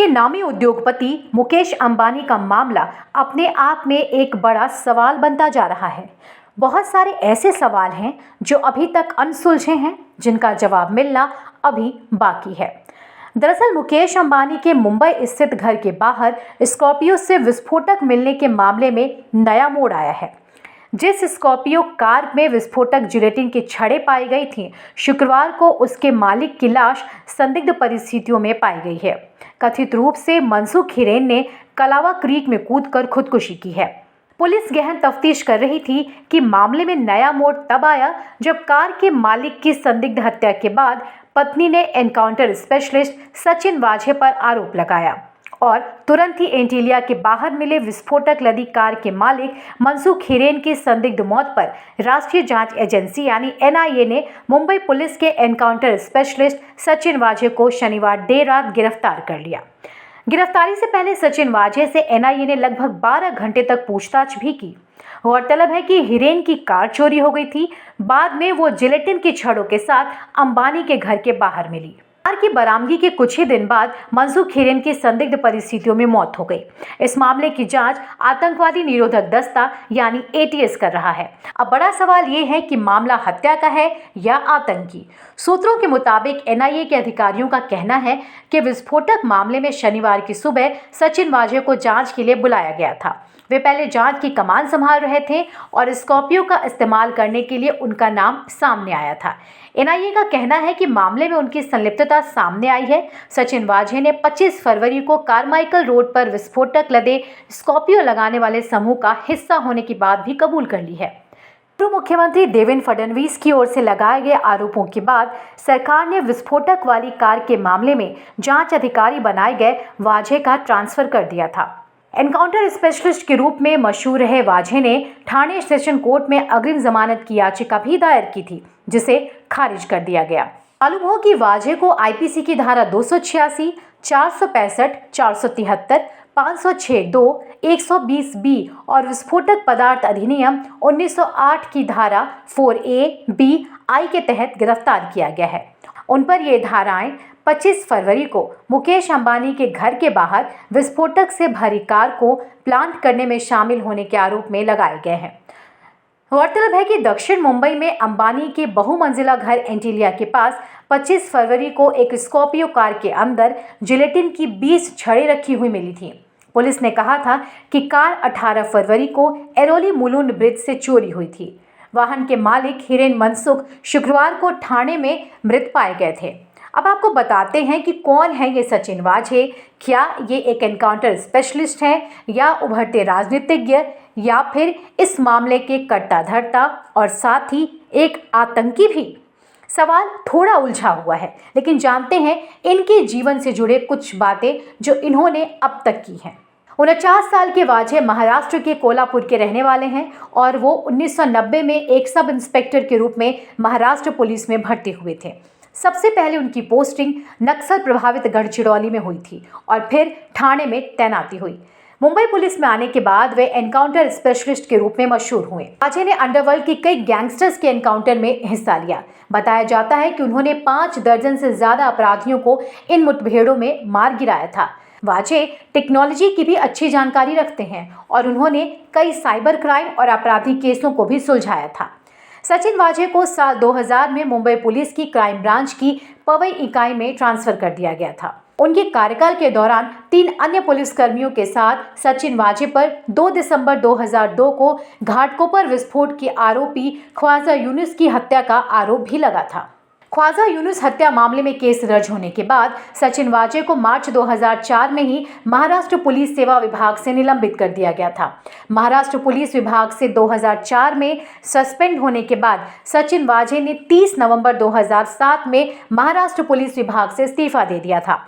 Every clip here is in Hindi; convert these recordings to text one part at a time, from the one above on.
के नामी उद्योगपति मुकेश अंबानी का मामला अपने आप में एक बड़ा सवाल बनता जा रहा है। बहुत सारे ऐसे सवाल हैं जो अभी तक अनसुलझे हैं, जिनका जवाब मिलना अभी बाकी है। दरअसल मुकेश अंबानी के मुंबई स्थित घर के बाहर स्कॉर्पियो से विस्फोटक मिलने के मामले में नया मोड़ आया है। जिस स्कॉर्पियो कार में विस्फोटक जिलेटिन की छड़ें पाई गई थीं, शुक्रवार को उसके मालिक की लाश संदिग्ध परिस्थितियों में पाई गई है। कथित रूप से मनसुख हिरेन ने कलावा क्रीक में कूदकर खुदकुशी की है। पुलिस गहन तफ्तीश कर रही थी कि मामले में नया मोड़ तब आया जब कार के मालिक की संदिग्ध हत्या के बाद पत्नी ने एनकाउंटर स्पेशलिस्ट सचिन वाझे पर आरोप लगाया और तुरंत ही एंटीलिया के बाहर मिले विस्फोटक लदी कार के मालिक मनसुख हिरेन की संदिग्ध मौत पर राष्ट्रीय जांच एजेंसी यानी एनआईए ने मुंबई पुलिस के एनकाउंटर स्पेशलिस्ट सचिन वाझे को शनिवार देर रात गिरफ्तार कर लिया। गिरफ्तारी से पहले सचिन वाझे से एनआईए ने लगभग 12 घंटे तक पूछताछ भी की। गौरतलब है कि हिरेन की कार चोरी हो गई थी। बाद में वो जिलेटिन की छड़ों के साथ अंबानी के घर के बाहर मिली। कार की बरामदगी के कुछ ही दिन बाद मनसुख हिरेन की संदिग्ध परिस्थितियों में मौत हो गई। इस मामले की जांच आतंकवादी निरोधक दस्ता यानी एटीएस कर रहा है। अब बड़ा सवाल ये है कि मामला हत्या का है या आतंकी। सूत्रों के मुताबिक एनआईए के अधिकारियों का कहना है कि विस्फोटक मामले में शनिवार की सुबह सचिन वाझे को जांच के लिए बुलाया गया था। वे पहले जांच की कमान संभाल रहे थे और स्कॉर्पियो का इस्तेमाल करने के लिए उनका नाम सामने आया था। एनआईए का कहना है कि मामले में उनकी संलिप्तता सामने आई है। सचिन वाझे ने 25 फरवरी को कारमाइकल रोड पर विस्फोटक लदे स्कॉर्पियो लगाने वाले समूह का हिस्सा होने की बात भी कबूल कर ली है। पूर्व मुख्यमंत्री देवेंद्र फडणवीस की ओर से लगाए गए आरोपों के बाद सरकार ने विस्फोटक वाली कार के मामले में जांच अधिकारी बनाए गए वाझे का ट्रांसफर कर दिया था। एनकाउंटर स्पेशलिस्ट के रूप में मशहूर रहे वाझे ने ठाणे सेशन कोर्ट में अग्रिम जमानत की याचिका भी दायर की थी, जिसे खारिज कर दिया गया। मालूम हो कि वाझे को आईपीसी की धारा 286, 465, 473, 506(2), 120(b) और विस्फोटक पदार्थ अधिनियम 1908 की धारा 4A, B, I के तहत गिरफ्तार किया गया है। उन पर ये धाराएं 25 फरवरी को मुकेश अंबानी के घर के बाहर विस्फोटक से भरी कार को प्लांट करने में शामिल होने के आरोप में लगाए गए हैं। गौरतलब है कि दक्षिण मुंबई में अंबानी के बहुमंजिला घर एंटीलिया के पास 25 फरवरी को एक स्कॉर्पियो कार के अंदर जिलेटिन की 20 छड़ें रखी हुई मिली थी। पुलिस ने कहा था कि कार 18 फरवरी को एरोली मुलुंड ब्रिज से चोरी हुई थी। वाहन के मालिक हिरेन मनसुख शुक्रवार को ठाणे में मृत पाए गए थे। अब आपको बताते हैं कि कौन है ये सचिन वाझे। क्या ये एक एनकाउंटर स्पेशलिस्ट है या उभरते राजनीतिज्ञ या फिर इस मामले के कर्ता धर्ता और साथ ही एक आतंकी भी? सवाल थोड़ा उलझा हुआ है, लेकिन जानते हैं इनके जीवन से जुड़े कुछ बातें जो इन्होंने अब तक की हैं। 49 साल के वाझे महाराष्ट्र के कोल्हापुर के रहने वाले हैं और वो 1990 में एक सब इंस्पेक्टर के रूप में महाराष्ट्र पुलिस में भर्ती हुए थे। सबसे पहले उनकी पोस्टिंग नक्सल प्रभावित गढ़चिरौली में हुई थी और फिर ठाणे में तैनाती हुई। मुंबई पुलिस में आने के बाद वे एनकाउंटर स्पेशलिस्ट के रूप में मशहूर हुए। वाझे ने अंडरवर्ल्ड के कई गैंगस्टर्स के एनकाउंटर में हिस्सा लिया। बताया जाता है कि उन्होंने 5 दर्जन से ज्यादा अपराधियों को इन मुठभेड़ों में मार गिराया था। वाझे टेक्नोलॉजी की भी अच्छी जानकारी रखते हैं और उन्होंने कई साइबर क्राइम और आपराधिक केसों को भी सुलझाया था। सचिन वाझे को साल 2000 में मुंबई पुलिस की क्राइम ब्रांच की पवई इकाई में ट्रांसफर कर दिया गया था। उनके कार्यकाल के दौरान 3 अन्य पुलिसकर्मियों के साथ सचिन वाझे पर 2 दिसंबर 2002 को घाटकोपर विस्फोट के आरोपी ख्वाजा यूनुस की हत्या का आरोप भी लगा था। ख्वाजा यूनुस हत्या मामले में केस दर्ज होने के बाद सचिन वाझे को मार्च 2004 में ही महाराष्ट्र पुलिस सेवा विभाग से निलंबित कर दिया गया था। महाराष्ट्र पुलिस विभाग से 2004 में सस्पेंड होने के बाद सचिन वाझे ने 30 नवंबर 2007 में महाराष्ट्र पुलिस विभाग से इस्तीफा दे दिया था,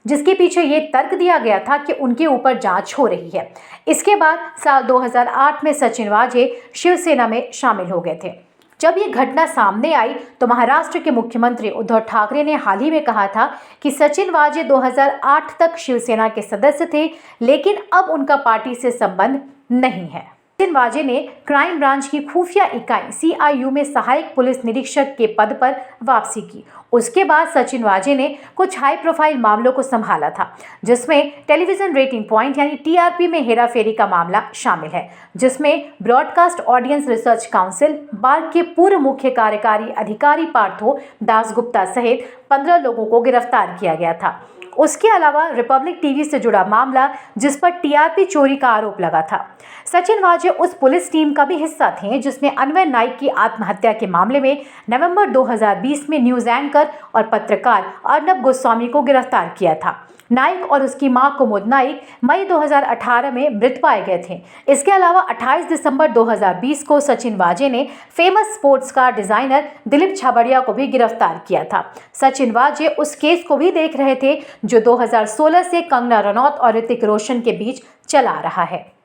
जिसके पीछे ये तर्क दिया गया था कि उनके ऊपर जांच हो रही है। इसके बाद साल 2008 में सचिन वाझे शिवसेना में शामिल हो गए थे। जब ये घटना सामने आई तो महाराष्ट्र के मुख्यमंत्री उद्धव ठाकरे ने हाल ही में कहा था कि सचिन वाझे 2008 तक शिवसेना के सदस्य थे, लेकिन अब उनका पार्टी से संबंध नहीं है। सचिन वाजे ने क्राइम ब्रांच की खुफिया इकाई CIU में सहायक पुलिस निरीक्षक के पद पर वापसी की। उसके बाद सचिन वाजे ने कुछ हाई प्रोफाइल मामलों को संभाला था, जिसमें टेलीविजन रेटिंग पॉइंट यानी TRP में हेराफेरी का मामला शामिल है, जिसमें broadcast audience research council BARC के पूर्व मुख्य कार्यकारी अधिकारी पार्थो दासगुप्ता सहित 15 लोगों को गिरफ्तार किया गया था। उसके अलावा रिपब्लिक टीवी से जुड़ा मामला, जिस पर TRP चोरी का आरोप लगा था। सचिन वाजे उस पुलिस टीम का भी हिस्सा थे जिसने अन्वय नाइक की आत्महत्या के मामले में नवंबर 2020 में न्यूज एंकर और पत्रकार अर्नब गोस्वामी को गिरफ्तार किया था। नाइक और उसकी मां कुमुद नाइक मई 2018 में मृत पाए गए थे। इसके अलावा 28 दिसंबर 2020 को सचिन वाजे ने famous sports car designer Dilip Chhabria को भी गिरफ्तार किया था। सचिन वाजे उस केस को भी देख रहे थे जो 2016 से कंगना रनौत और ऋतिक रोशन के बीच चला आ रहा है।